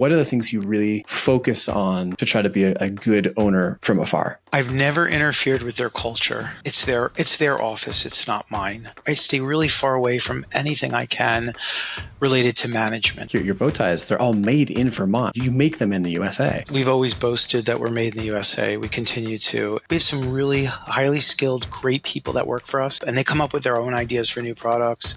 What are the things you really focus on to try to be a good owner from afar? I've never interfered with their culture. It's their office. It's not mine. I stay really far away from anything I can related to management. Your bow ties, they're all made in Vermont. You make them in the USA. We've always boasted that we're made in the USA. We continue to. We have some really highly skilled, great people that work for us, and they come up with their own ideas for new products.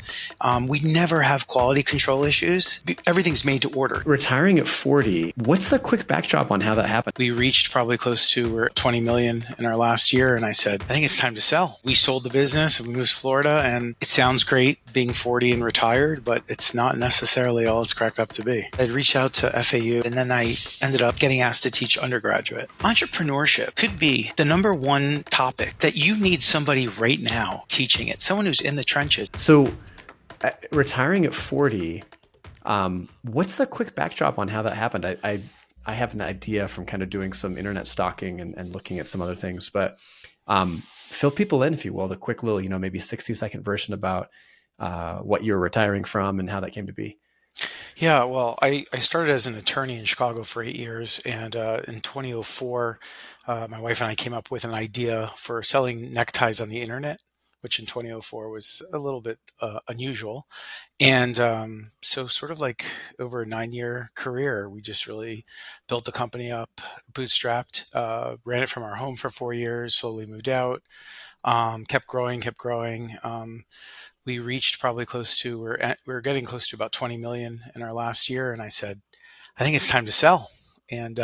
We never have quality control issues. Everything's made to order. Retiring at 40, what's the quick backdrop on how that happened? We reached probably close to, we're at 20 million in our last year, and I said, I think it's time to sell. We sold the business and we moved to Florida, and it sounds great being 40 and retired, but it's not necessarily all it's cracked up to be. I'd reached out to FAU, and then I ended up getting asked to teach undergraduate. Entrepreneurship could be the number one topic that you need somebody right now teaching it, someone who's in the trenches. So retiring at 40, what's the quick backdrop on how that happened? I have an idea from kind of doing some internet stalking and looking at some other things, but fill people in, if you will, the quick little, maybe 60-second version about what you're retiring from and how that came to be. Yeah, well, I started as an attorney in Chicago for 8 years, and in 2004, my wife and I came up with an idea for selling neckties on the internet, which in 2004 was a little bit unusual. And so sort of like over a 9-year career, we just really built the company up, bootstrapped, ran it from our home for 4 years, slowly moved out, kept growing. We reached probably close to, we're getting close to about 20 million in our last year. And I said, I think it's time to sell. And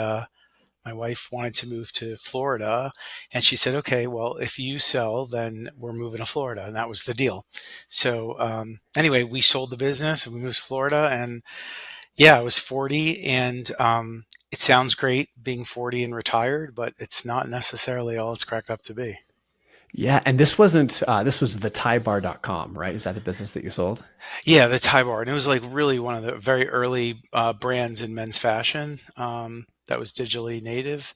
my wife wanted to move to Florida, and she said, okay, well, if you sell, then we're moving to Florida. And that was the deal. So anyway, we sold the business and we moved to Florida, and yeah, I was 40, and it sounds great being 40 and retired, but it's not necessarily all it's cracked up to be. Yeah. And this wasn't, this was the tiebar.com, right? Is that the business that you sold? Yeah, the Tie Bar. And it was like really one of the very early brands in men's fashion that was digitally native.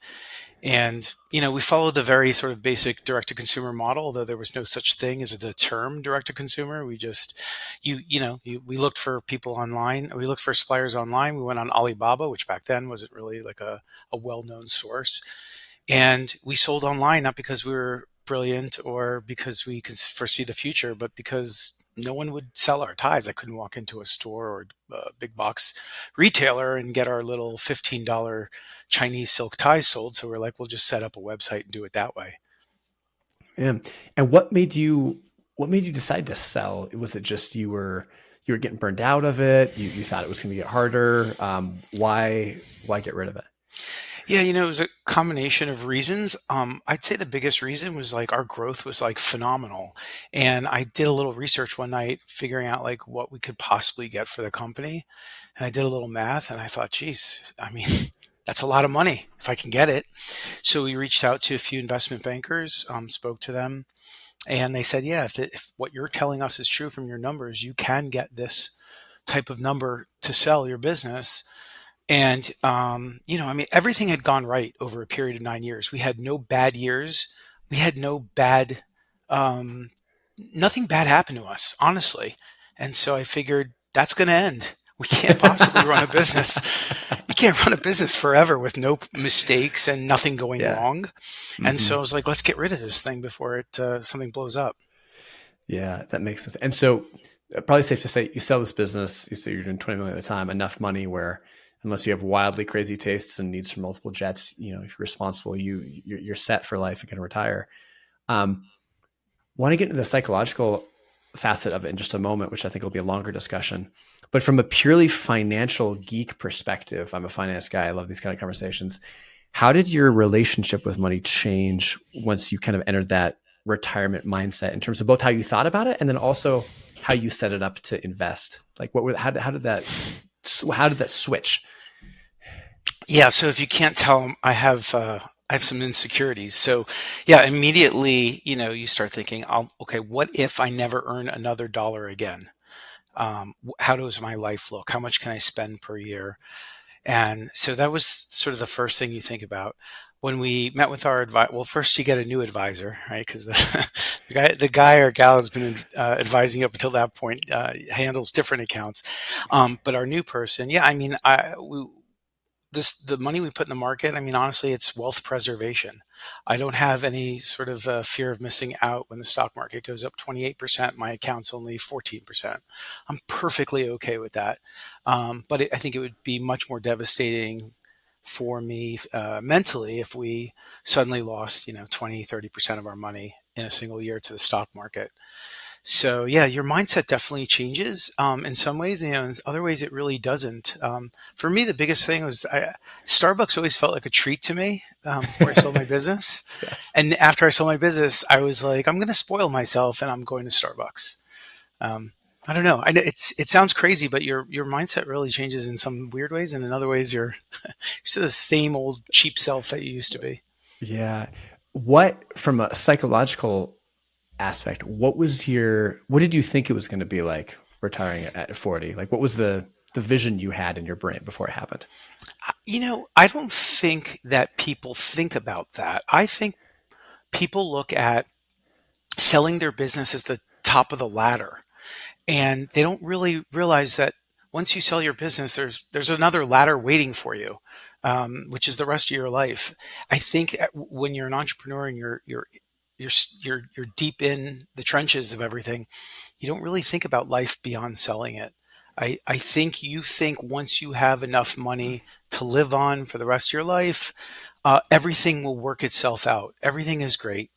And, we followed the very sort of basic direct-to-consumer model, although there was no such thing as the term direct-to-consumer. We just, we looked for people online. We looked for suppliers online. We went on Alibaba, which back then wasn't really like a well-known source. And we sold online, not because we were brilliant or because we could foresee the future, but because no one would sell our ties. I couldn't walk into a store or a big box retailer and get our little $15 Chinese silk ties sold. So we're like, we'll just set up a website and do it that way. Yeah. And what made you decide to sell? Was it just you were getting burned out of it? You thought it was going to get harder? Why get rid of it? Yeah, it was a combination of reasons. I'd say the biggest reason was like our growth was like phenomenal. And I did a little research one night figuring out like what we could possibly get for the company. And I did a little math and I thought, geez, I mean, that's a lot of money if I can get it. So we reached out to a few investment bankers, spoke to them, and they said, yeah, if what you're telling us is true from your numbers, you can get this type of number to sell your business. And, I mean, everything had gone right over a period of 9 years. We had no bad years. We had nothing bad happened to us, honestly. And so I figured that's going to end. We can't possibly run a business. You can't run a business forever with no mistakes and nothing going wrong. Mm-hmm. And so I was like, let's get rid of this thing before something blows up. Yeah, that makes sense. And so probably safe to say you sell this business, you say you're doing 20 million at a time, enough money where unless you have wildly crazy tastes and needs for multiple jets, if you're responsible, you're set for life and can retire. Want to get into the psychological facet of it in just a moment, which I think will be a longer discussion. But from a purely financial geek perspective, I'm a finance guy. I love these kind of conversations. How did your relationship with money change once you kind of entered that retirement mindset in terms of both how you thought about it and then also how you set it up to invest? Like how did that switch? Yeah. So if you can't tell, I have some insecurities. So yeah, immediately, you start thinking, okay, what if I never earn another dollar again? How does my life look? How much can I spend per year? And so that was sort of the first thing you think about. When we met with our advisor, well, first you get a new advisor, right? Because the guy or gal has been advising up until that point handles different accounts. But our new person, yeah, I mean, the money we put in the market, I mean, honestly, it's wealth preservation. I don't have any sort of fear of missing out when the stock market goes up 28%. My account's only 14%. I'm perfectly okay with that. But I think it would be much more devastating for me mentally if we suddenly lost, 20, 30% of our money in a single year to the stock market. So yeah, your mindset definitely changes in some ways. In other ways, it really doesn't. For me, the biggest thing was Starbucks always felt like a treat to me before I sold my business, Yes. and after I sold my business, I was like, I'm going to spoil myself, and I'm going to Starbucks. Um, I don't know. I know it sounds crazy, but your mindset really changes in some weird ways, and in other ways, you're still the same old cheap self that you used to be. Yeah. What, from a psychological aspect, what did you think it was going to be like retiring at 40? Like, what was the vision you had in your brain before it happened? I don't think that people think about that. I think people look at selling their business as the top of the ladder, and they don't really realize that once you sell your business, there's another ladder waiting for you, which is the rest of your life. I think when you're an entrepreneur and you're deep in the trenches of everything, you don't really think about life beyond selling it. I think you think once you have enough money to live on for the rest of your life, everything will work itself out. Everything is great.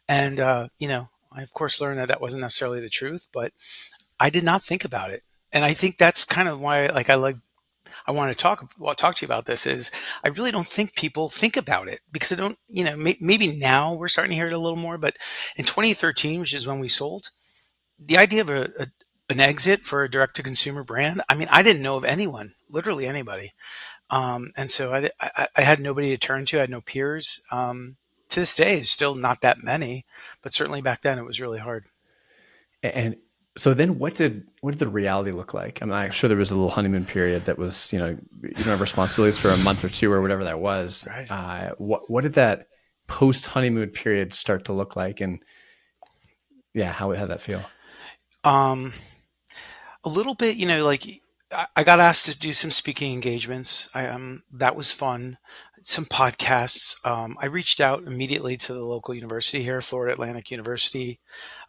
And, I of course learned that that wasn't necessarily the truth, but I did not think about it. And I think that's kind of why, I want to talk to you about this is I really don't think people think about it because I don't, maybe now we're starting to hear it a little more, but in 2013, which is when we sold, the idea of an exit for a direct to consumer brand, I mean, I didn't know of anyone, literally anybody. And so I had nobody to turn to. I had no peers. To this day, it's still not that many, but certainly back then it was really hard. And so then what did the reality look like? I'm sure there was a little honeymoon period that was, you don't have responsibilities for a month or two or whatever that was. Right. What did that post honeymoon period start to look like? And yeah, how did that feel? Um, a little bit, I got asked to do some speaking engagements. That was fun. Some podcasts. I reached out immediately to the local university here, Florida Atlantic University,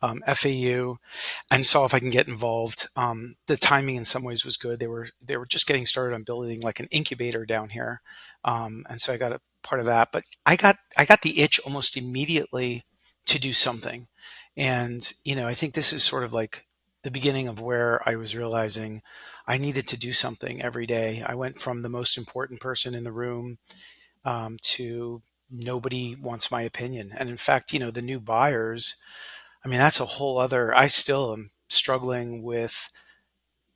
FAU, and saw if I can get involved. The timing in some ways was good. They were just getting started on building like an incubator down here, and so I got a part of that. But I got the itch almost immediately to do something, and I think this is sort of like the beginning of where I was realizing I needed to do something every day. I went from the most important person in the room to nobody wants my opinion. And in fact, the new buyers, I mean, that's a whole other, I still am struggling with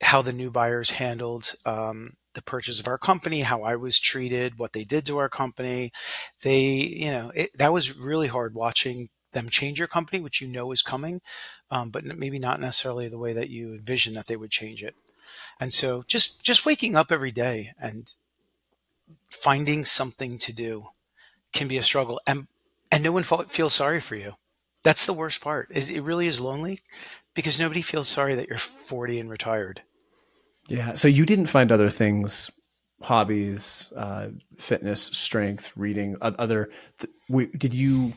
how the new buyers handled the purchase of our company, how I was treated, what they did to our company. That was really hard watching them change your company, which is coming, but maybe not necessarily the way that you envision that they would change it. And so just waking up every day and finding something to do can be a struggle, and no one feels sorry for you. That's the worst part. Is it really is lonely because nobody feels sorry that you're 40 and retired. Yeah. So you didn't find other things, hobbies, fitness, strength, reading, did you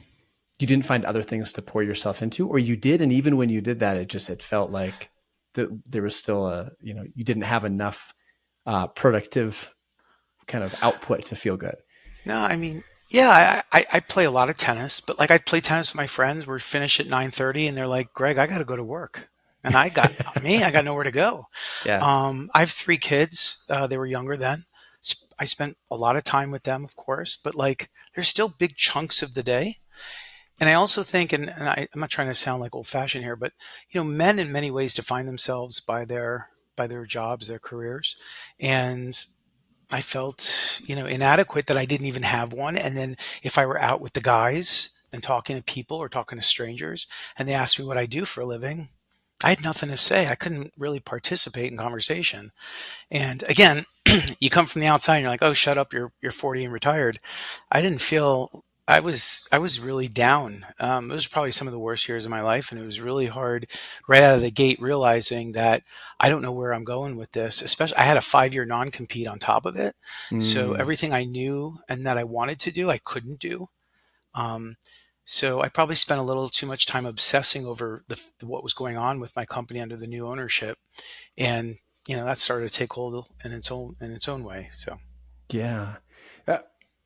didn't find other things to pour yourself into, or you did? And even when you did that, it felt like there was still you didn't have enough productive kind of output to feel good. No, I mean, yeah, I play a lot of tennis, but like I play tennis with my friends. We're finished at 9:30, and they're like, "Greg, I got to go to work," and I got nowhere to go. Yeah. I have three kids. They were younger then. I spent a lot of time with them, of course, but like there's still big chunks of the day. And I also think, I'm not trying to sound like old fashioned here, but men in many ways define themselves by their jobs, their careers, and I felt, inadequate that I didn't even have one. And then if I were out with the guys and talking to people or talking to strangers and they asked me what I do for a living, I had nothing to say. I couldn't really participate in conversation. And again, you come from the outside and you're like, "Oh, shut up, you're 40 and retired." I didn't feel I was really down. It was probably some of the worst years of my life, and it was really hard right out of the gate realizing that I don't know where I'm going with this. Especially, I had a 5-year non-compete on top of it, so Mm, everything I knew and that I wanted to do, I couldn't do. Um, so I probably spent a little too much time obsessing over what was going on with my company under the new ownership, and that started to take hold in its own way. So. yeah. Uh,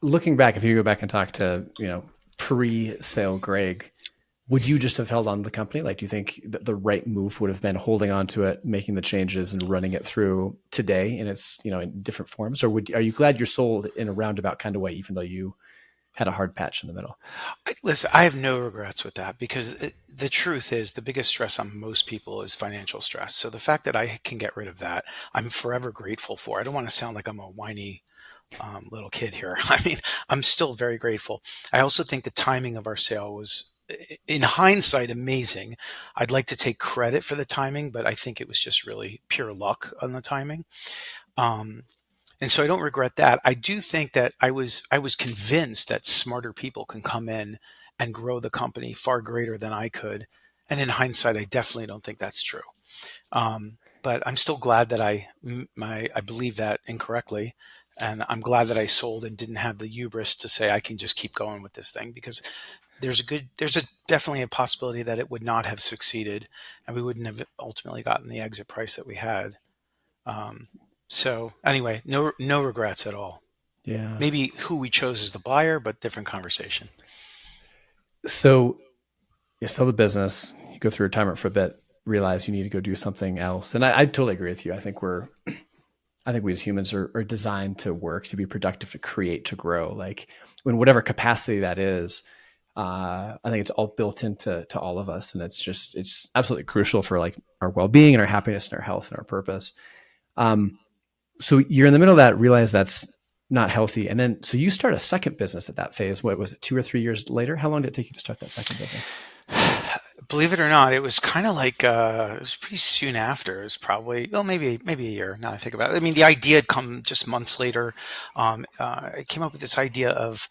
Looking back, if you go back and talk to, pre-sale Greg, would you just have held on to the company? Like, do you think that the right move would have been holding on to it, making the changes, and running it through today in its, in different forms? Or are you glad you're sold in a roundabout kind of way, even though you had a hard patch in the middle? Listen, I have no regrets with that because the truth is the biggest stress on most people is financial stress. So the fact that I can get rid of that, I'm forever grateful for. I don't want to sound like I'm a whiny little kid here. I mean, I'm still very grateful. I also think the timing of our sale was, in hindsight, amazing. I'd like to take credit for the timing, but I think it was just really pure luck on the timing. Um, and so I don't regret that. I do think that I was convinced that smarter people can come in and grow the company far greater than I could. And in hindsight, I definitely don't think that's true. But I'm still glad that I believe that incorrectly, and I'm glad that I sold and didn't have the hubris to say I can just keep going with this thing because there's a definitely a possibility that it would not have succeeded, and we wouldn't have ultimately gotten the exit price that we had. Um, so anyway, no regrets at all. Yeah. Maybe who we chose as the buyer, but different conversation. So you sell the business, you go through retirement for a bit, realize you need to go do something else. And I totally agree with you. I think we as humans are designed to work, to be productive, to create, to grow. Like in whatever capacity that is, I think it's all built into all of us, and it's absolutely crucial for like our well being and our happiness and our health and our purpose. Um, so you're in the middle of that, realize that's not healthy, and then so you start a second business at that phase. What was it, 2 or 3 years later? How long did it take you to start that second business? Believe it or not, it was kind of like it was pretty soon after. It was probably, well, maybe a year. Now I think about it. I mean, the idea had come just months later. I came up with this idea of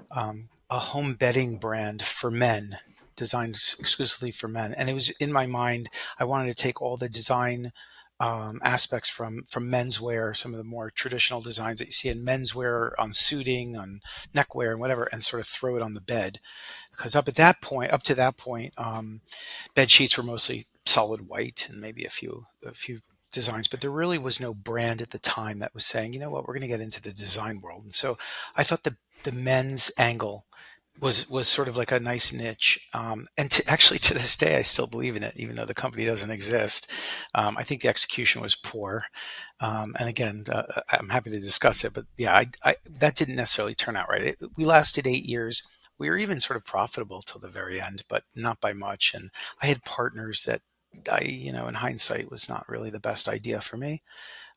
a home bedding brand for men, designed exclusively for men. And it was in my mind. I wanted to take all the design aspects from menswear, some of the more traditional designs that you see in menswear, on suiting, on neckwear, and whatever, and sort of throw it on the bed. Because up to that point, bed sheets were mostly solid white and maybe a few designs, but there really was no brand at the time that was saying, you know what, we're going to get into the design world. And so I thought the men's angle was sort of like a nice niche. And actually, to this day, I still believe in it, even though the company doesn't exist. I think the execution was poor. And again, I'm happy to discuss it, but yeah, that didn't necessarily turn out right. We lasted 8 years. We were even sort of profitable till the very end, but not by much. And I had partners that in hindsight, was not really the best idea for me.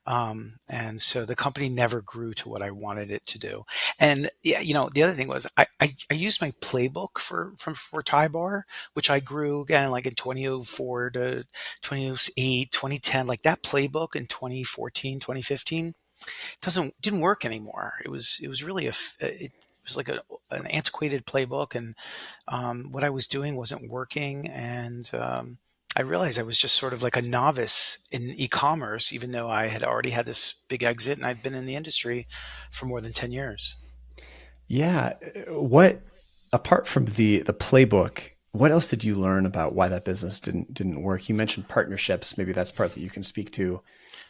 And so the company never grew to what I wanted it to do. And yeah, the other thing was I used my playbook for Thai Bar, which I grew again like in 2004 to 2008, 2010, like that playbook in 2014, 2015 didn't work anymore. It was really it was like an antiquated playbook, and what I was doing wasn't working. And I realized I was just sort of like a novice in e-commerce, even though I had already had this big exit and I'd been in the industry for more than 10 years. Yeah. What apart from the playbook, what else did you learn about why that business didn't work? You mentioned partnerships. Maybe that's part that you can speak to,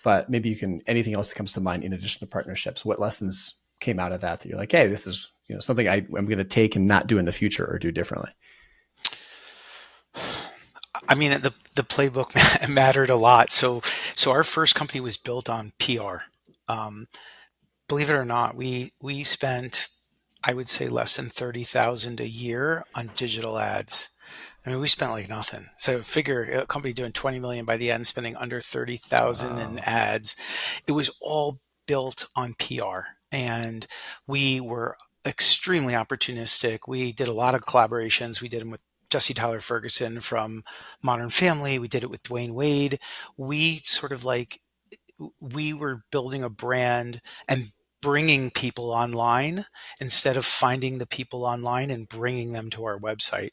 but maybe you can anything else that comes to mind in addition to partnerships. What lessons came out of that you're like, hey, this is something I'm going to take and not do in the future or do differently. I mean, the playbook mattered a lot. So our first company was built on PR. Um, Believe it or not, we spent, I would say, less than 30,000 a year on digital ads. I mean, we spent like nothing. So figure a company doing 20 million by the end, spending under 30,000 in Wow. ads. It was all built on PR, and we were extremely opportunistic. We did a lot of collaborations. We did them with Jesse Tyler Ferguson from Modern Family. We did it with Dwayne Wade. We sort of like we were building a brand and bringing people online instead of finding the people online and bringing them to our website.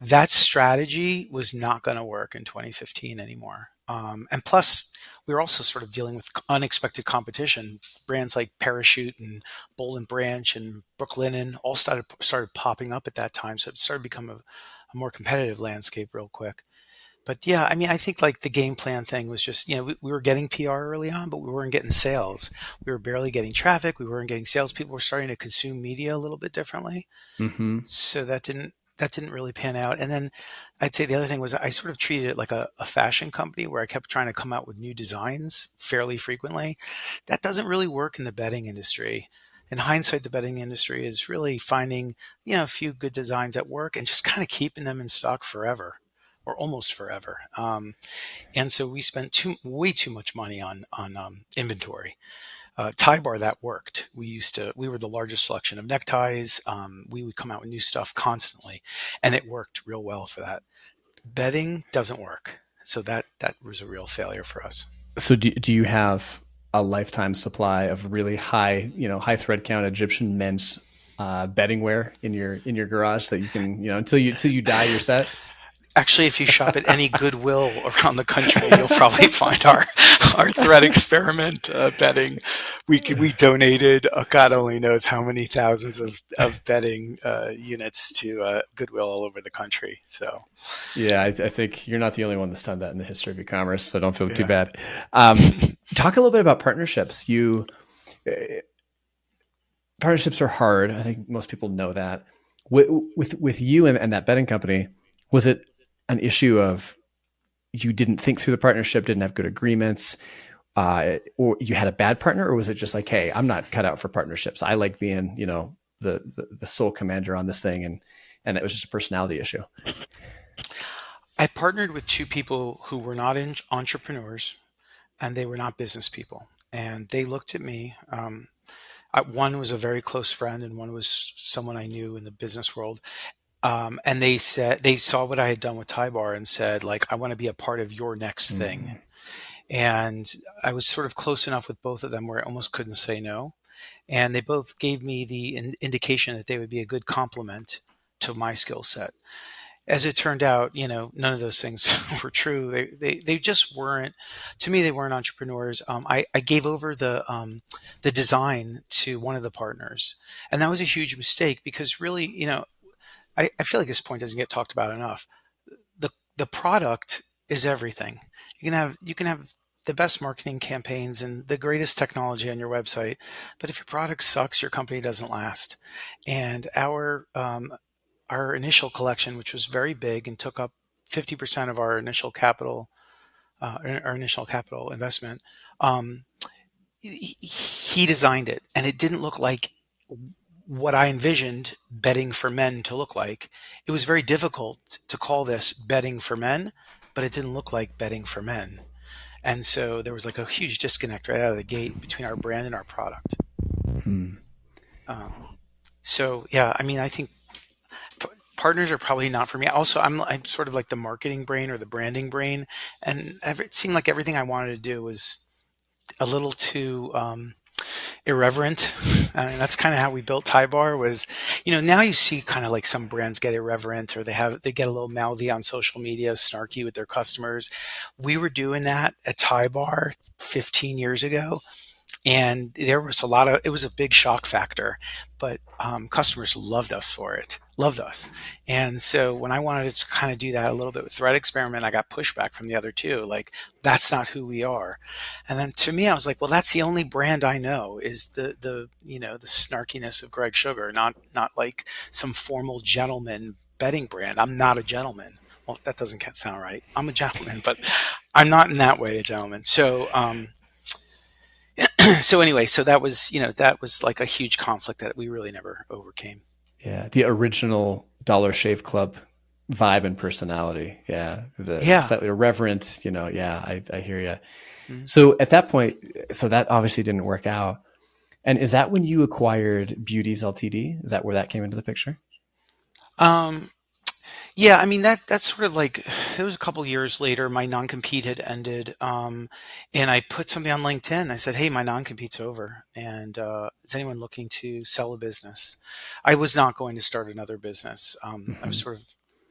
That strategy was not going to work in 2015 anymore. And plus, we were also sort of dealing with unexpected competition. Brands like Parachute and Boll and Branch and Brooklinen all started popping up at that time. So it started to become a more competitive landscape real quick. But yeah, I mean, I think like the game plan thing was just, we were getting PR early on, but we weren't getting sales. We were barely getting traffic. We weren't getting sales. People were starting to consume media a little bit differently. Mm-hmm. So that didn't really pan out. And then I'd say the other thing was I sort of treated it like a fashion company where I kept trying to come out with new designs fairly frequently. That doesn't really work in the bedding industry. In hindsight, the bedding industry is really finding, a few good designs that work and just kind of keeping them in stock forever or almost forever. And so we spent way too much money on inventory. Tie bar that worked. We were the largest selection of neckties. We would come out with new stuff constantly, and it worked real well for that. Bedding doesn't work, so that was a real failure for us. So do you have a lifetime supply of really high, high thread count Egyptian men's bedding wear in your garage that you can, until you die, you're set? Actually, if you shop at any Goodwill around the country, you'll probably find our thread experiment bedding. We donated God only knows how many thousands of bedding units to Goodwill all over the country. So Yeah, I think you're not the only one that's done that in the history of e-commerce, so don't feel too yeah. bad. Talk a little bit about partnerships. Partnerships are hard. I think most people know that. With you and that bedding company, was it an issue of you didn't think through the partnership, didn't have good agreements, or you had a bad partner, or was it just like, hey, I'm not cut out for partnerships. I like being, the sole commander on this thing, and it was just a personality issue. I partnered with two people who were not entrepreneurs and they were not business people. And they looked at me. One was a very close friend and one was someone I knew in the business world. And they saw what I had done with Tie Bar and said, like, I want to be a part of your next thing. And I was sort of close enough with both of them where I almost couldn't say no. And they both gave me the indication that they would be a good complement to my skill set. As it turned out, none of those things were true. They just weren't, to me, they weren't entrepreneurs. I gave over the design to one of the partners. And that was a huge mistake because really, I feel like this point doesn't get talked about enough. The product is everything. You can have the best marketing campaigns and the greatest technology on your website, but if your product sucks, your company doesn't last. And our initial collection, which was very big and took up 50% of our initial capital investment, he designed it, and it didn't look like what I envisioned bedding for men to look like. It was very difficult to call this bedding for men, but it didn't look like bedding for men. And so there was like a huge disconnect right out of the gate between our brand and our product. Hmm. So yeah, I mean, I think partners are probably not for me. Also, I'm sort of like the marketing brain or the branding brain, and it seemed like everything I wanted to do was a little too irreverent. And that's kind of how we built Tie Bar was, now you see kind of like some brands get irreverent or they get a little mouthy on social media, snarky with their customers. We were doing that at Tie Bar 15 years ago. And there was it was a big shock factor, but customers loved us for it, loved us. And so when I wanted to kind of do that a little bit with Thread Experiment, I got pushback from the other two, like, that's not who we are. And then to me, I was like, well, that's the only brand I know is the snarkiness of Greg Shugar, not like some formal gentleman bedding brand. I'm not a gentleman. Well, that doesn't sound right. I'm a gentleman, but I'm not in that way a gentleman. So, so that was like a huge conflict that we really never overcame. Yeah, the original Dollar Shave Club vibe and personality. Yeah, the Yeah. slightly irreverent. Yeah, I hear you. Mhm. So at that point, so that obviously didn't work out. And is that when you acquired Beauties Ltd? Is that where that came into the picture? Um, Yeah, I mean that's sort of like it was a couple years later. My non-compete had ended, and I put something on LinkedIn. I said, "Hey, my non-compete's over, and is anyone looking to sell a business?" I was not going to start another business. I was Hmm. sort of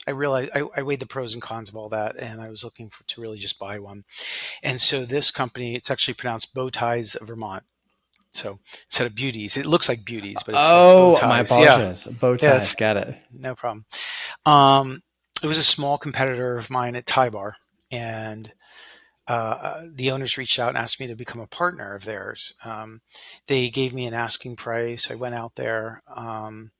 I realized I weighed the pros and cons of all that, and I was looking to really just buy one. And so this company, it's actually pronounced Bow Ties Vermont. So instead of beauties, it looks like beauties, but it's spelled bow Oh, my ties. Yeah, apologies. Bow ties. yes, Got it. no problem. Um, it was a small competitor of mine at Thai Bar, and the owners reached out and asked me to become a partner of theirs. They gave me an asking price. I went out there.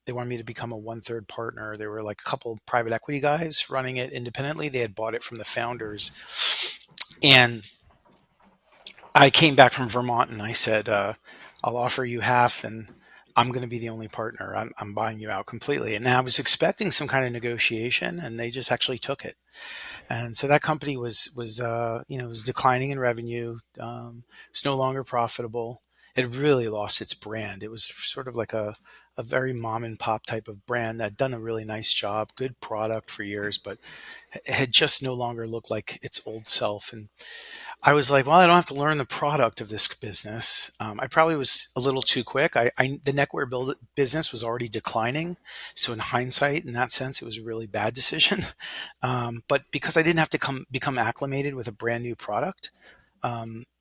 They wanted me to become a one-third partner. There were like a couple of private equity guys running it independently. They had bought it from the founders, and I came back from Vermont and I said, I'll offer you half and I'm going to be the only partner. I'm buying you out completely. And I was expecting some kind of negotiation and they just actually took it. And so that company was declining in revenue. It was no longer profitable. It really lost its brand. It was sort of like a very mom and pop type of brand that had done a really nice job, good product for years, but had just no longer looked like its old self. And I was like, well, I don't have to learn the product of this business. I probably was a little too quick. The neckwear business was already declining. So in hindsight, in that sense, it was a really bad decision. But because I didn't have to become acclimated with a brand new product,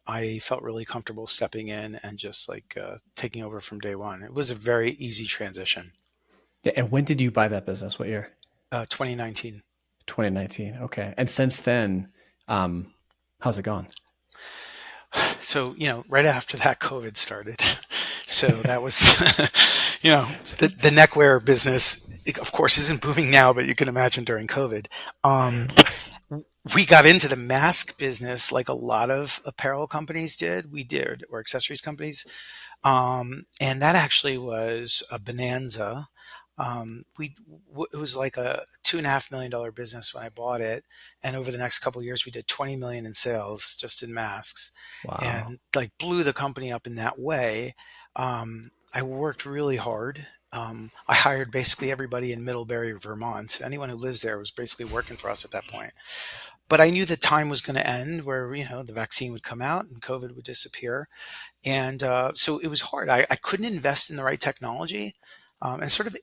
I felt really comfortable stepping in and just like taking over from day one. It was a very easy transition. Yeah, and when did you buy that business? What year? 2019. 2019. Okay. And since then, how's it gone? So, right after that, COVID started. So that was, the neckwear business, of course, isn't booming now, but you can imagine during COVID. Um, we got into the mask business like a lot of apparel companies did. We did, or accessories companies. And that actually was a bonanza. It was like a $2.5 million business when I bought it, and over the next couple of years, we did 20 million in sales just in masks, Wow. and like blew the company up in that way. I worked really hard. I hired basically everybody in Middlebury, Vermont. Anyone who lives there was basically working for us at that point. But I knew the time was going to end where the vaccine would come out and COVID would disappear, and so it was hard. I couldn't invest in the right technology. And sort of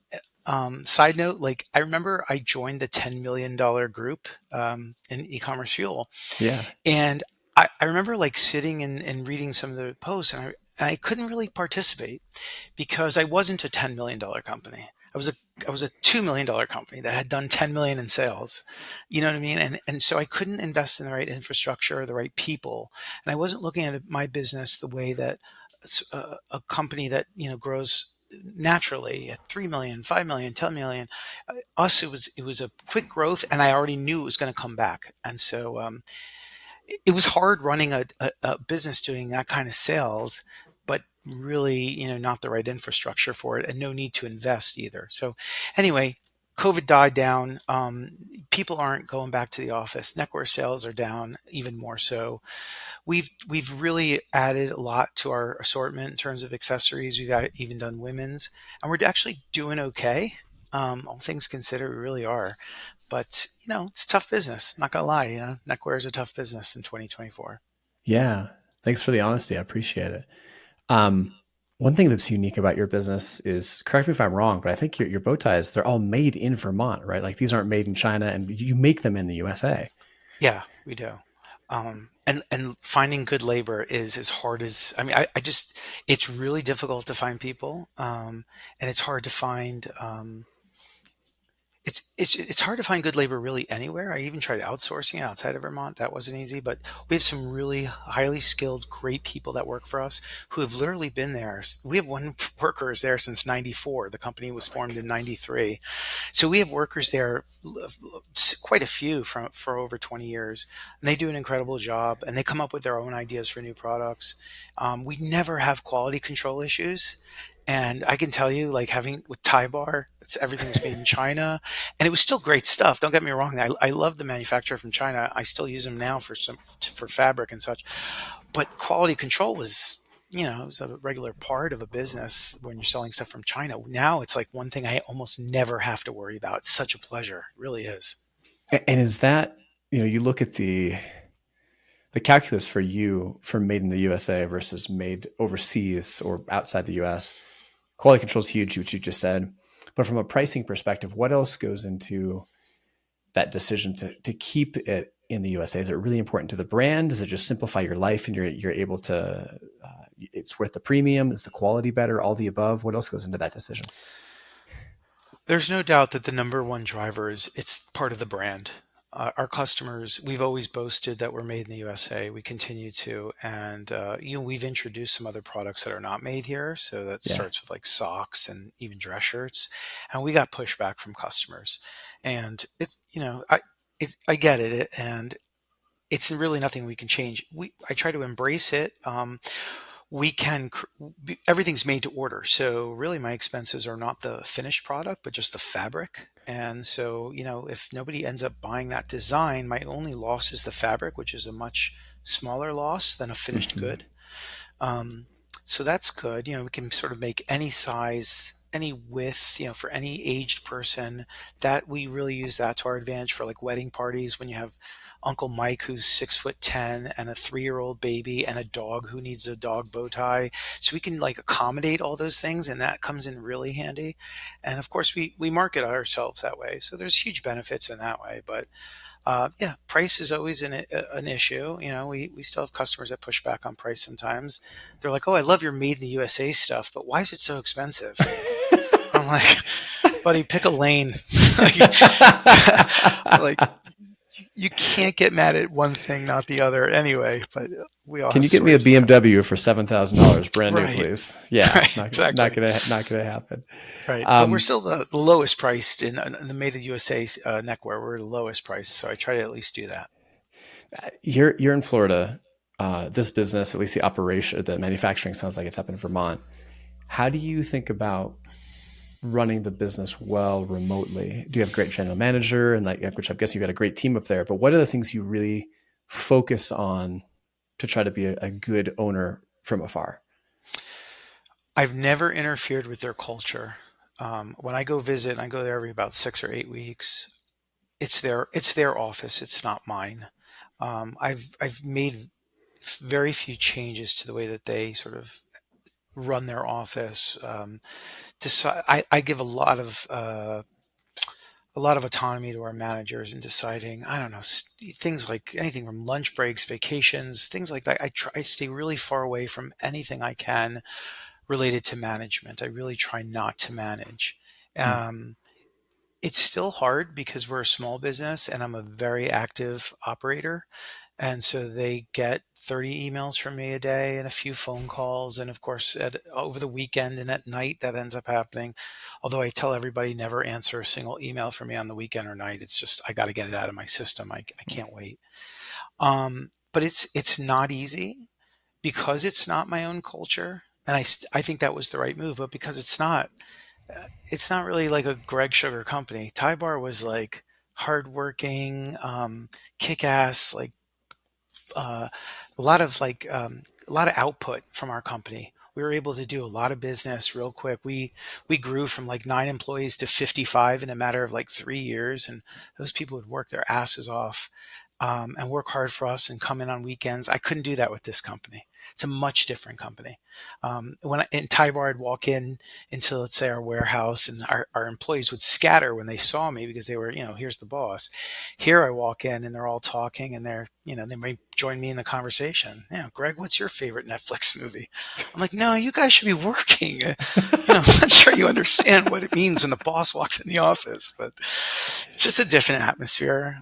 side note, like I remember I joined the $10 million group in e-commerce fuel, Yeah. and I remember like sitting and reading some of the posts, and I couldn't really participate because I wasn't a $10 million company. I was a $2 million company that had done 10 million in sales. You know what I mean? And so I couldn't invest in the right infrastructure, the right people, and I wasn't looking at my business the way that a company that grows naturally at 3 million, 5 million, 10 million. Us, it was a quick growth, and I already knew it was going to come back, and so it was hard running a business doing that kind of sales, but really, not the right infrastructure for it and no need to invest either. So anyway, COVID died down. People aren't going back to the office. Neckwear sales are down even more so. We've really added a lot to our assortment in terms of accessories. We've even done women's, and we're actually doing okay. All things considered, we really are. But it's tough business. Not gonna lie, neckwear is a tough business in 2024. Yeah. Thanks for the honesty. I appreciate it. Um, one thing that's unique about your business is, correct me if I'm wrong, but I think your bow ties, they're all made in Vermont, right? Like these aren't made in China and you make them in the USA. Yeah, we do. And finding good labor is as hard as I mean. I just it's really difficult to find people, and it's hard to find. It's hard to find good labor really anywhere. I even tried outsourcing outside of Vermont. That wasn't easy, but we have some really highly skilled, great people that work for us who have literally been there. We have one worker is there since '94. The company was Oh my formed in goodness. '93, so we have workers there, quite a few for over 20 years, and they do an incredible job. And they come up with their own ideas for new products. We never have quality control issues. And I can tell you, like having with Thai Bar, everything was made in China, and it was still great stuff. Don't get me wrong. I love the manufacturer from China. I still use them now for fabric and such. But quality control was it was a regular part of a business when you're selling stuff from China. Now it's like one thing I almost never have to worry about. It's such a pleasure. It really is. And is that, you look at the calculus for you for made in the USA versus made overseas or outside the US. Quality control is huge, which you just said. But from a pricing perspective, what else goes into that decision to keep it in the USA? Is it really important to the brand? Does it just simplify your life and you're able to, it's worth the premium? Is the quality better? All the above? What else goes into that decision? There's no doubt that the number one driver is it's part of the brand. Our customers, we've always boasted that we're made in the USA. We continue to, and we've introduced some other products that are not made here. So that Yeah. starts with like socks and even dress shirts, and we got pushback from customers. And it's I get it, and it's really nothing we can change. I try to embrace it. We can Everything's made to order, so really my expenses are not the finished product but just the fabric. And so if nobody ends up buying that design, my only loss is the fabric, which is a much smaller loss than a finished Mm-hmm. good. um, so that's good. We can sort of make any size, any width, for any aged person. That we really use that to our advantage for like wedding parties when you have Uncle Mike who's 6'10" and a 3-year-old baby and a dog who needs a dog bow tie. So we can like accommodate all those things, and that comes in really handy. And of course, we market ourselves that way. So there's huge benefits in that way. But yeah, price is always an issue. We still have customers that push back on price sometimes. They're like, "Oh, I love your made in the USA stuff, but why is it so expensive?" I'm like, "Buddy, pick a lane." Like, you can't get mad at one thing, not the other anyway. But we all Can have you get me a stories with BMW customers. for $7,000 brand new, Right, please? Yeah, right, exactly. not gonna happen. Right. But we're Um, still the lowest priced in the Made in USA neckwear. We're the lowest price, so I try to at least do that. you're in Florida. This business, at least the operation, the manufacturing, sounds like it's up in Vermont. How do you think about running the business well remotely? Do you have a great general manager and like, which I'm guessing you've got a great team up there, but what are the things you really focus on to try to be a good owner from afar? I've never interfered with their culture. When I go visit, I go there every about 6 or 8 weeks. It's their office. It's not mine. I've made very few changes to the way that they sort of run their office. I give a lot of autonomy to our managers in deciding, I don't know, things like anything from lunch breaks, vacations, things like that. I stay really far away from anything I can related to management. I really try not to manage. Hmm. Um, it's still hard because we're a small business and I'm a very active operator. And so they get 30 emails from me a day and a few phone calls. And of course, over the weekend and at night, that ends up happening. Although I tell everybody never answer a single email from me on the weekend or night. It's just, I got to get it out of my system. I can't wait. But it's not easy because it's not my own culture. And I think that was the right move, but because it's not really like a Greg Sugar company. Thai Bar was like hardworking, kick ass, like uh, a lot of output from our company. We were able to do a lot of business real quick. We grew from like 9 employees to 55 in a matter of like 3 years, and those people would work their asses off and work hard for us and come in on weekends. I couldn't do that with this company. It's a much different company. In Thai Bar, I'd walk in into, let's say, our warehouse, and our employees would scatter when they saw me because they were, here's the boss. Here I walk in and they're all talking, and they may join me in the conversation. Greg, what's your favorite Netflix movie? I'm like, no, you guys should be working. I'm not sure you understand what it means when the boss walks in the office, but it's just a different atmosphere.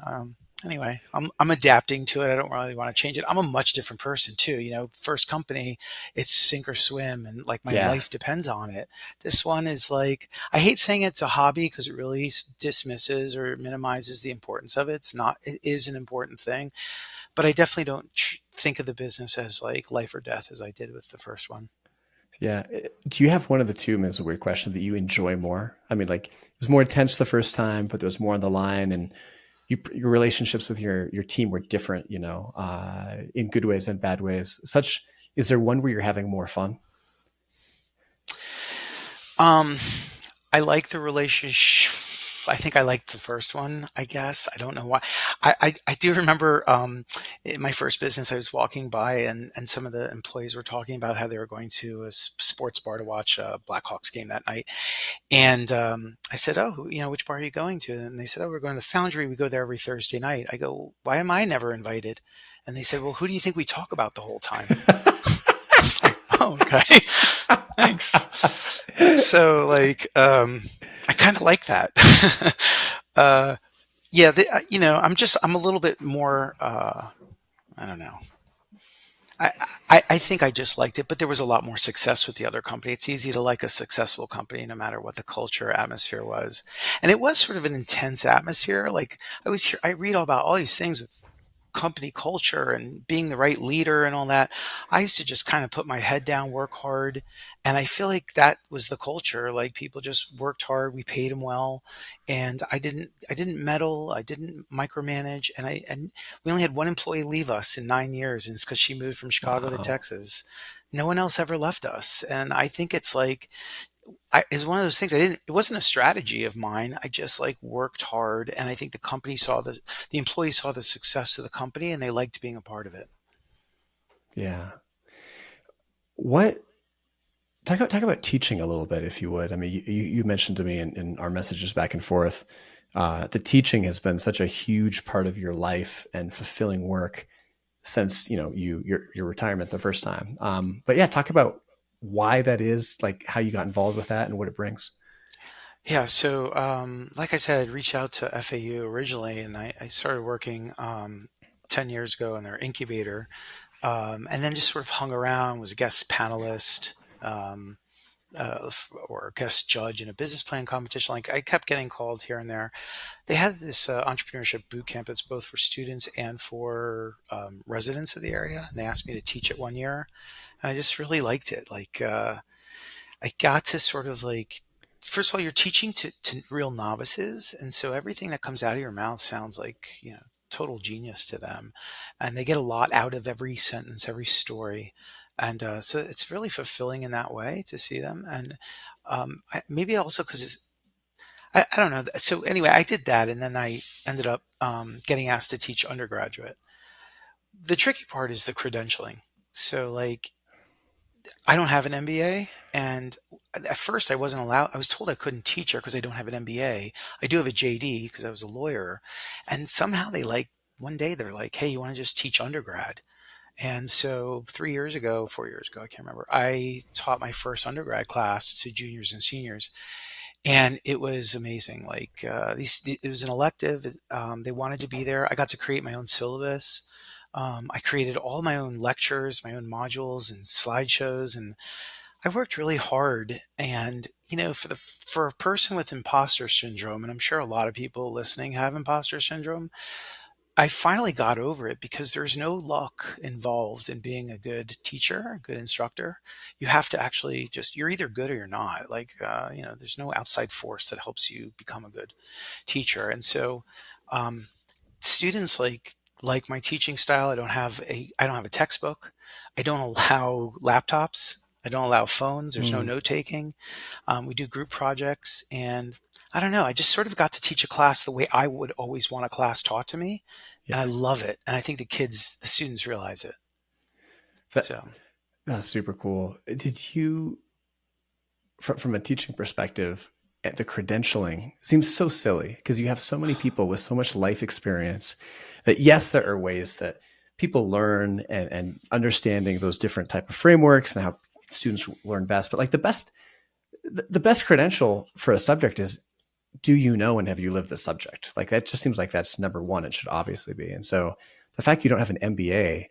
Anyway, I'm adapting to it. I don't really want to change it. I'm a much different person too. First company, it's sink or swim, and like my Yeah. life depends on it. This one is like, I hate saying it's a hobby because it really dismisses or minimizes the importance of it. It's not. It is an important thing, but I definitely don't think of the business as like life or death as I did with the first one. Yeah. Do you have one of the two, and it's a weird question, that you enjoy more? I mean, like it was more intense the first time, but there was more on the line, and your relationships with your team were different, in good ways and bad ways. Such Is there one where you're having more fun? Um, I like the relationship. I think I liked the first one, I guess. I don't know why. I do remember in my first business, I was walking by and some of the employees were talking about how they were going to a sports bar to watch a Blackhawks game that night. And I said, "Oh, which bar are you going to?" And they said, "Oh, we're going to the Foundry. We go there every Thursday night." I go, "Why am I never invited?" And they said, "Well, who do you think we talk about the whole time?" I was like, "Oh, okay. Thanks." So like, I kind of like that. uh, yeah, I'm a little bit more, I don't know. I, I think I just liked it, but there was a lot more success with the other company. It's easy to like a successful company no matter what the culture atmosphere was. And it was sort of an intense atmosphere. Like I read all about all these things with company culture and being the right leader and all that. I used to just kind of put my head down, work hard. And I feel like that was the culture. Like people just worked hard. We paid them well. And I didn't meddle. I didn't micromanage. And we only had one employee leave us in 9 years. And it's because she moved from Chicago to Wow. Texas. No one else ever left us. And I think it's like, it's one of those things it wasn't a strategy of mine. I just like worked hard. And I think the employees saw the success of the company and they liked being a part of it. Yeah. What talk about teaching a little bit, if you would. I mean, you mentioned to me in our messages back and forth, the teaching has been such a huge part of your life and fulfilling work since your retirement the first time. But yeah, talk about why that is, like how you got involved with that and what it brings. Yeah. So, like I said, I'd reached out to FAU originally and I started working, 10 years ago in their incubator. And then just sort of hung around, was a guest panelist. Um, or a guest judge in a business plan competition. Like I kept getting called here and there. They had this entrepreneurship boot camp that's both for students and for residents of the area. And they asked me to teach it 1 year. And I just really liked it. Like I got to sort of like, first of all, you're teaching to real novices. And so everything that comes out of your mouth sounds like, total genius to them. And they get a lot out of every sentence, every story. And so it's really fulfilling in that way to see them. And maybe also because I don't know. So anyway, I did that. And then I ended up getting asked to teach undergraduate. The tricky part is the credentialing. So like I don't have an MBA, and at first I wasn't allowed. I was told I couldn't teach her because I don't have an MBA. I do have a JD because I was a lawyer, and somehow one day they're like, "Hey, you want to just teach undergrad?" And so 3 years ago, 4 years ago, I can't remember. I taught my first undergrad class to juniors and seniors, and it was amazing. Like it was an elective. They wanted to be there. I got to create my own syllabus. I created all my own lectures, my own modules and slideshows, and I worked really hard. And for a person with imposter syndrome, and I'm sure a lot of people listening have imposter syndrome, I finally got over it because there's no luck involved in being a good teacher, a good instructor. You have to actually you're either good or you're not. Like, there's no outside force that helps you become a good teacher. And so, um, students like my teaching style. I don't have a textbook. I don't allow laptops. I don't allow phones. There's no Mm, note taking. We do group projects, and I don't know. I just sort of got to teach a class the way I would always want a class taught to me, and I yeah, love it. And I think the students realize it. that So that's super cool. Did you, from a teaching perspective, the credentialing seems so silly because you have so many people with so much life experience that yes, there are ways that people learn and understanding those different type of frameworks and how students learn best. But like the best credential for a subject is, do you know and have you lived the subject? Like that just seems like that's number one. It should obviously be. And so the fact you don't have an MBA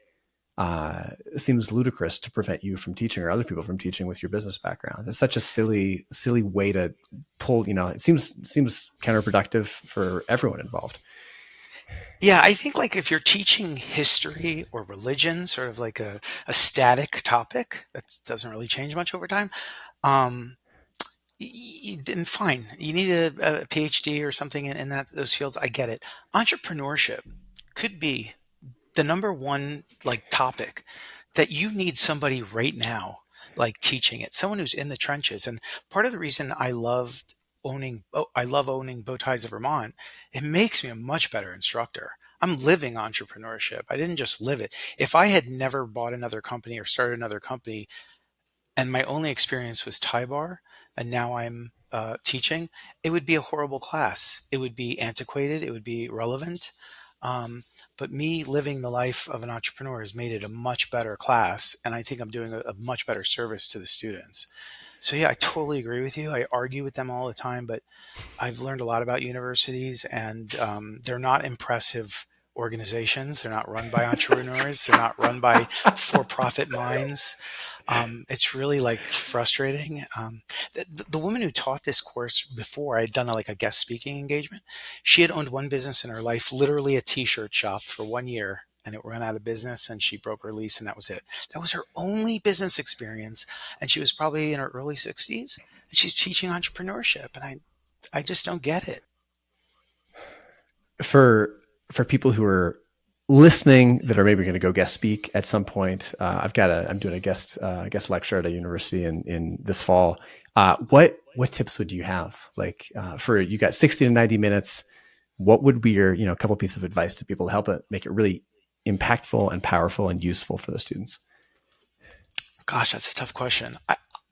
seems ludicrous to prevent you from teaching or other people from teaching with your business background. It's such a silly way to pull. It seems counterproductive for everyone involved. yeah, I think like if you're teaching history or religion, sort of like a static topic that doesn't really change much over time, um, then fine. You need a PhD or something in those fields. I get it. Entrepreneurship could be the number one like topic that you need somebody right now like teaching it, someone who's in the trenches. And part of the reason I love owning Bow Ties of Vermont, it makes me a much better instructor. I'm living entrepreneurship. I didn't just live it. If I had never bought another company or started another company and my only experience was Thai bar, and now I'm teaching, it would be a horrible class. It would be antiquated. It would be irrelevant. Um, but me living the life of an entrepreneur has made it a much better class, and I think I'm doing a much better service to the students. So yeah, I totally agree with you. I argue with them all the time, but I've learned a lot about universities, and they're not impressive organizations. They're not run by entrepreneurs. They're not run by for-profit minds. It's really like frustrating. The woman who taught this course before, I had done like a guest speaking engagement. She had owned one business in her life, literally a t-shirt shop for 1 year, and it ran out of business, and she broke her lease, and that was it. That was her only business experience, and she was probably in her early 60s, and she's teaching entrepreneurship, and I just don't get it. For people who are listening that are maybe going to go guest speak at some point, I'm doing a guest lecture at a university in this fall. What tips would you have? Like for you got 60 to 90 minutes. What would be your couple pieces of advice to people to help it make it really impactful and powerful and useful for the students? Gosh, that's a tough question.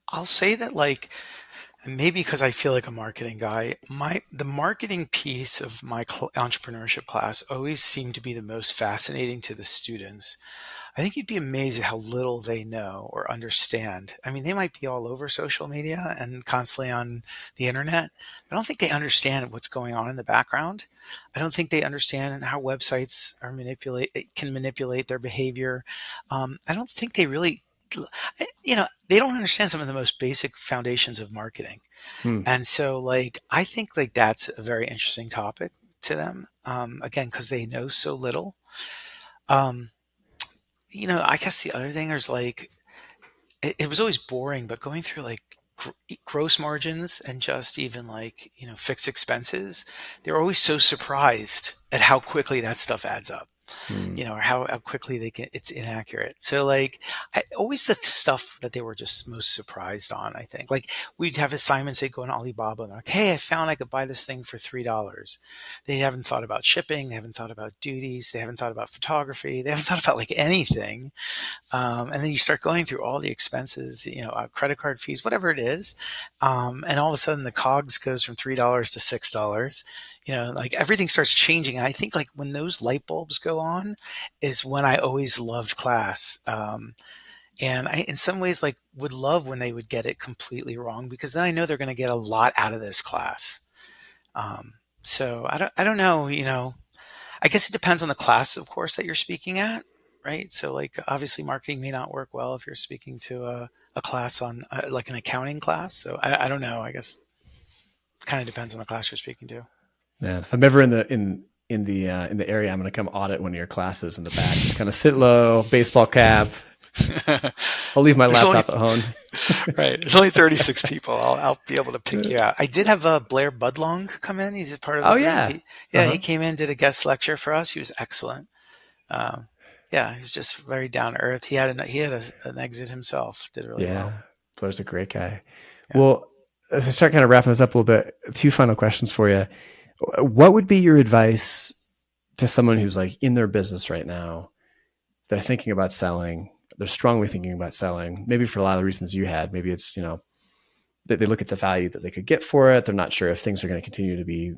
I'll say that like, and maybe because I feel like a marketing guy, the marketing piece of my entrepreneurship class always seemed to be the most fascinating to the students. I think you'd be amazed at how little they know or understand. I mean, they might be all over social media and constantly on the internet, but I don't think they understand what's going on in the background. I don't think they understand how websites can manipulate their behavior. I don't think they really, they don't understand some of the most basic foundations of marketing. Hmm. And so, like, I think like that's a very interesting topic to them. Again, because they know so little. Um, I guess the other thing is like it was always boring, but going through like gross margins and just even like fixed expenses, they're always so surprised at how quickly that stuff adds up. Hmm. Or how quickly it's inaccurate. So like always the stuff that they were just most surprised on, I think. Like we'd have assignments, they'd go on Alibaba and they're like, hey, I found I could buy this thing for $3. They haven't thought about shipping, they haven't thought about duties, they haven't thought about photography, they haven't thought about like anything. And then you start going through all the expenses, credit card fees, whatever it is. And all of a sudden the COGS goes from $3 to $6. Like everything starts changing. And I think like when those light bulbs go on is when I always loved class. And I, in some ways, like would love when they would get it completely wrong because then I know they're going to get a lot out of this class. So I don't know, I guess it depends on the class, of course, that you're speaking at, right? So, like, obviously, marketing may not work well if you're speaking to a class on, like, an accounting class. So, I don't know. I guess it kind of depends on the class you're speaking to. Man, if I'm ever in the area, I'm going to come audit one of your classes in the back. Just kind of sit low, baseball cap. I'll leave my There's only laptop at home. right. There's only 36 people. I'll be able to pick you out. I did have Blair Budlong come in. He's a part of the Oh group. yeah. He Uh-huh. came in, did a guest lecture for us. He was excellent. Um, yeah, he was just very down to earth. An exit himself. Did really well. Yeah. Blair's a great guy. Yeah. Well, as I start kind of wrapping this up a little bit, two final questions for you. What would be your advice to someone who's like in their business right now? They're thinking about selling. They're strongly thinking about selling. Maybe for a lot of the reasons you had. Maybe it's they look at the value that they could get for it. They're not sure if things are going to continue to be,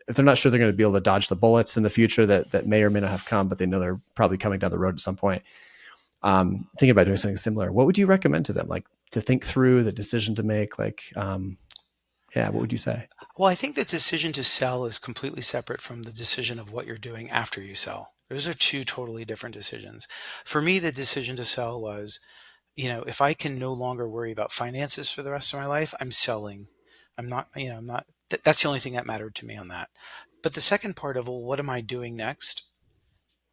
if they're not sure they're going to be able to dodge the bullets in the future that may or may not have come, but they know they're probably coming down the road at some point. Thinking about doing something similar. What would you recommend to them? Like to think through the decision to make, yeah, what would you say? Well, I think the decision to sell is completely separate from the decision of what you're doing after you sell. Those are two totally different decisions. For me, the decision to sell was, if I can no longer worry about finances for the rest of my life, I'm selling. I'm not, I'm not, that's the only thing that mattered to me on that. But the second part of, well, what am I doing next?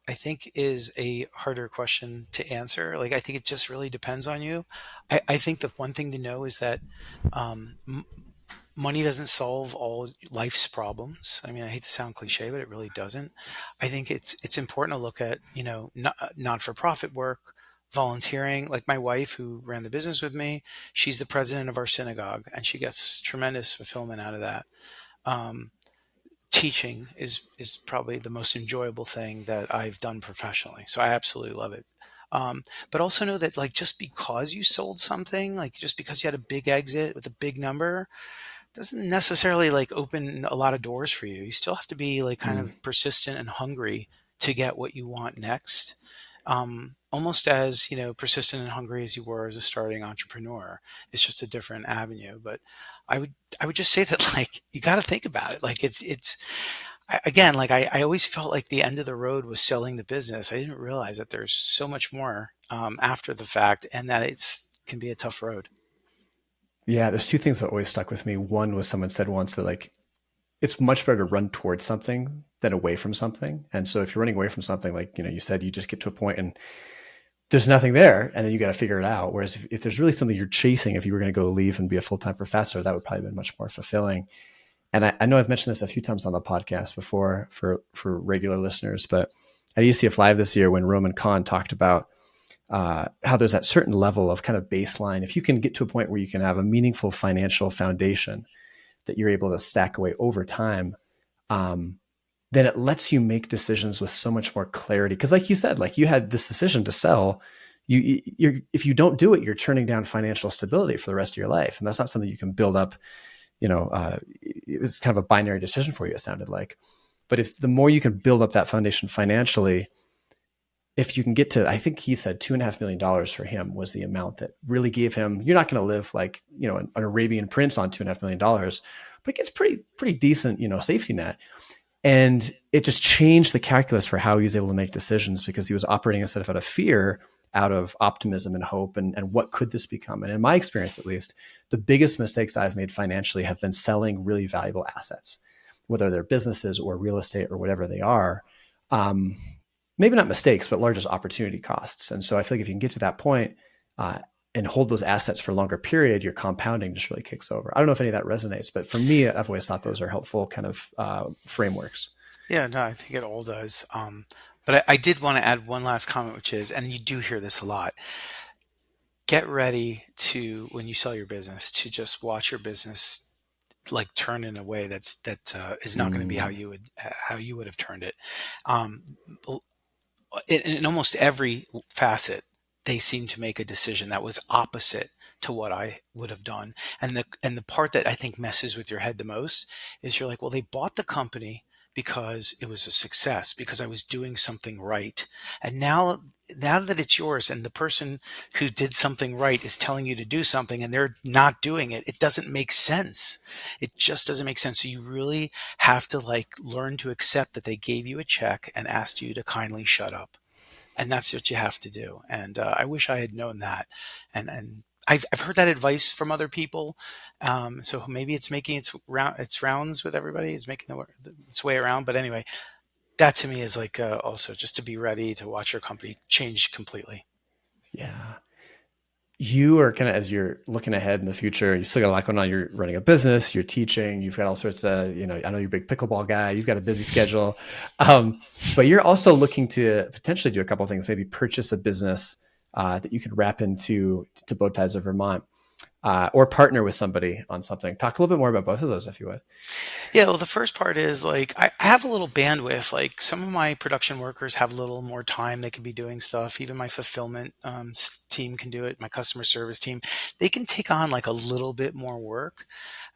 I think is a harder question to answer. Like, I think it just really depends on you. I think the one thing to know is that um, money doesn't solve all life's problems. I mean, I hate to sound cliche, but it really doesn't. I think it's important to look at, not for profit work, volunteering. Like my wife, who ran the business with me, she's the president of our synagogue, and she gets tremendous fulfillment out of that. Um, Teaching is probably the most enjoyable thing that I've done professionally. So I absolutely love it. But also know that, like, just because you sold something, like just because you had a big exit with a big number, doesn't necessarily like open a lot of doors for you. You still have to be like kind Mm. of persistent and hungry to get what you want next. Almost as, persistent and hungry as you were as a starting entrepreneur. It's just a different avenue. But I would just say that, like, you got to think about it. Like again, like I always felt like the end of the road was selling the business. I didn't realize that there's so much more after the fact, and that it's can be a tough road. Yeah, there's two things that always stuck with me. One was someone said once that like it's much better to run towards something than away from something. And so if you're running away from something, like you said, you just get to a point and there's nothing there, and then you got to figure it out. Whereas if there's really something you're chasing, if you were going to go leave and be a full-time professor, that would probably be much more fulfilling. And I know I've mentioned this a few times on the podcast before for regular listeners, but at ECF Live this year, when Roman Kahn talked about how there's that certain level of kind of baseline, if you can get to a point where you can have a meaningful financial foundation that you're able to stack away over time, um, then it lets you make decisions with so much more clarity. Because, like you said, like you had this decision to sell. If you don't do it, you're turning down financial stability for the rest of your life, and that's not something you can build up. It was kind of a binary decision for you. It sounded like, but if the more you can build up that foundation financially, if you can get to, I think he said $2.5 million for him was the amount that really gave him. You're not going to live like an Arabian prince on $2.5 million, but it gets pretty decent safety net. And it just changed the calculus for how he was able to make decisions, because he was operating instead of out of fear, out of optimism and hope, and what could this become. And in my experience, at least, the biggest mistakes I've made financially have been selling really valuable assets, whether they're businesses or real estate or whatever they are. Um, Maybe not mistakes, but largest opportunity costs. And so I feel like if you can get to that point and hold those assets for a longer period, your compounding just really kicks over. I don't know if any of that resonates, but for me, I've always thought those are helpful kind of frameworks. Yeah, no, I think it all does. But I did want to add one last comment, which is, and you do hear this a lot, get ready to, when you sell your business, to just watch your business like turn in a way that is not going to be Mm, how you would have turned it. Um, in almost every facet, they seem to make a decision that was opposite to what I would have done. And the part that I think messes with your head the most is you're like, well, they bought the company because it was a success, because I was doing something right. And now that it's yours, and the person who did something right is telling you to do something and they're not doing it, it doesn't make sense. It just doesn't make sense. So you really have to like learn to accept that they gave you a check and asked you to kindly shut up, and that's what you have to do. And I wish I had known that. And I've heard that advice from other people. So maybe it's making its rounds with everybody. It's making its way around. But anyway, that to me is like, also just to be ready to watch your company change completely. yeah. You are kind of, as you're looking ahead in the future, you still got a lot going on. You're running a business, you're teaching, you've got all sorts of, I know you're a big pickleball guy, you've got a busy schedule. But you're also looking to potentially do a couple of things, maybe purchase a business that you could wrap into to Bow Ties of Vermont, or partner with somebody on something. Talk a little bit more about both of those, if you would. Yeah, well, the first part is like I have a little bandwidth. Like some of my production workers have a little more time; they could be doing stuff. Even my fulfillment team can do it. My customer service team, they can take on like a little bit more work.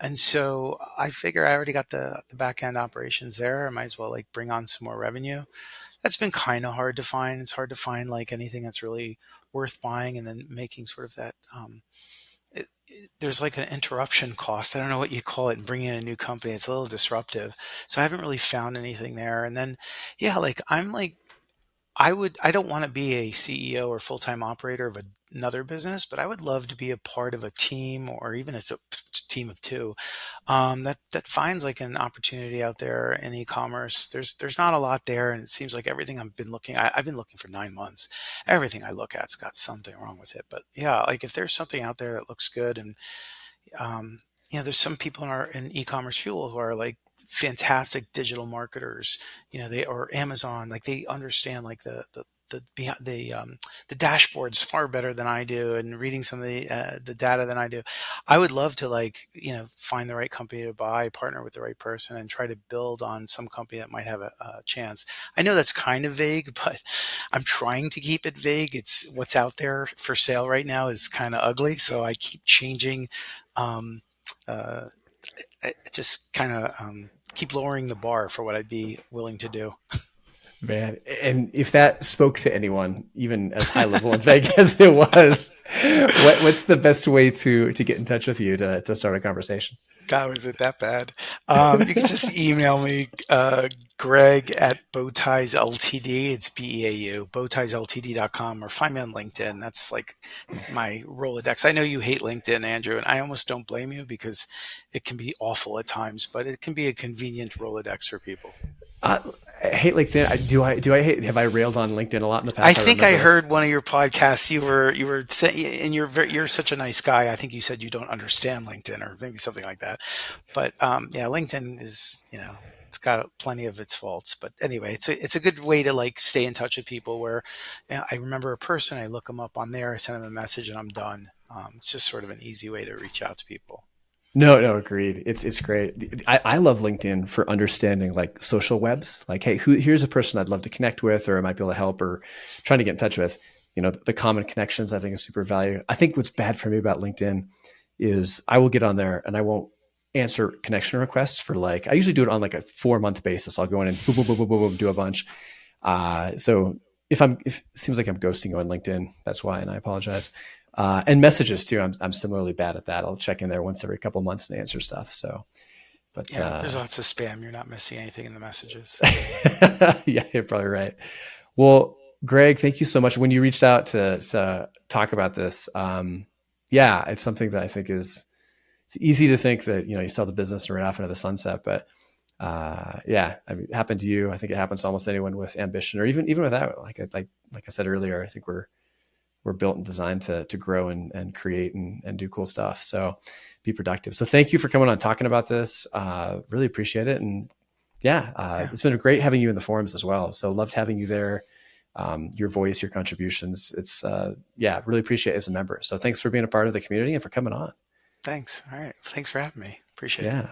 And so I figure I already got the back end operations there. I might as well like bring on some more revenue. That's been kind of hard to find. It's hard to find like anything that's really worth buying and then making sort of that. There's like an interruption cost. I don't know what you call it, and bringing in a new company. It's a little disruptive. So I haven't really found anything there. And then, yeah, like I'm like, I don't want to be a CEO or full-time operator of another business, but I would love to be a part of a team, or even it's a team of two, that finds like an opportunity out there in e-commerce. There's not a lot there, and it seems like everything I've been looking for 9 months. Everything I look at's got something wrong with it. But yeah, like if there's something out there that looks good, and um, there's some people in e-commerce fuel who are like fantastic digital marketers, they or Amazon, like they understand like the dashboards far better than I do, and reading some of the data than I do. I would love to like, find the right company to buy, partner with the right person, and try to build on some company that might have a chance. I know that's kind of vague, but I'm trying to keep it vague. It's what's out there for sale right now is kind of ugly, so I keep changing. Um, uh, I just kind of keep lowering the bar for what I'd be willing to do. Man, and if that spoke to anyone, even as high level and vague as it was, what's the best way to get in touch with you to start a conversation? God, was it that bad? You can just email me, Greg at Bowties Ltd. It's BEAU, bowtiesltd.com, or find me on LinkedIn. That's like my Rolodex. I know you hate LinkedIn, Andrew, and I almost don't blame you because it can be awful at times, but it can be a convenient Rolodex for people. Uh, I hate LinkedIn. Do I hate? Have I railed on LinkedIn a lot in the I past? I think I remember this. heard one of your podcasts. You were saying, and you're such a nice guy. I think you said you don't understand LinkedIn, or maybe something like that. But yeah, LinkedIn is, it's got plenty of its faults. But anyway, it's a good way to like stay in touch with people. Where, I remember a person, I look them up on there, I send them a message, and I'm done. It's just sort of an easy way to reach out to people. No, no, agreed. It's great. I love LinkedIn for understanding like social webs. Like, hey, here's a person I'd love to connect with, or I might be able to help, or trying to get in touch with. The common connections I think is super valuable. I think what's bad for me about LinkedIn is I will get on there and I won't answer connection requests for like I usually do it on like a 4 month basis. I'll go in and boom, boom, boom, boom, boom, boom, do a bunch. So if it seems like I'm ghosting you on LinkedIn, that's why, and I apologize. And messages too. I'm similarly bad at that. I'll check in there once every couple of months and answer stuff. So, but Yeah, there's lots of spam. You're not missing anything in the messages. yeah, you're probably right. Well, Greg, thank you so much. When you reached out to talk about this, yeah, it's something that I think it's easy to think that you sell the business and right off into the sunset, but yeah, I mean, it happened to you. I think it happens to almost anyone with ambition, or even without. Like I said earlier, I think we're built and designed to grow and create and do cool stuff. So be productive. So thank you for coming on talking about this. Really appreciate it. And yeah, Yeah, it's been great having you in the forums as well. So loved having you there. Your voice, your contributions. It's yeah, really appreciate it as a member. So thanks for being a part of the community and for coming on. thanks. All right, thanks for having me. Appreciate it. Yeah.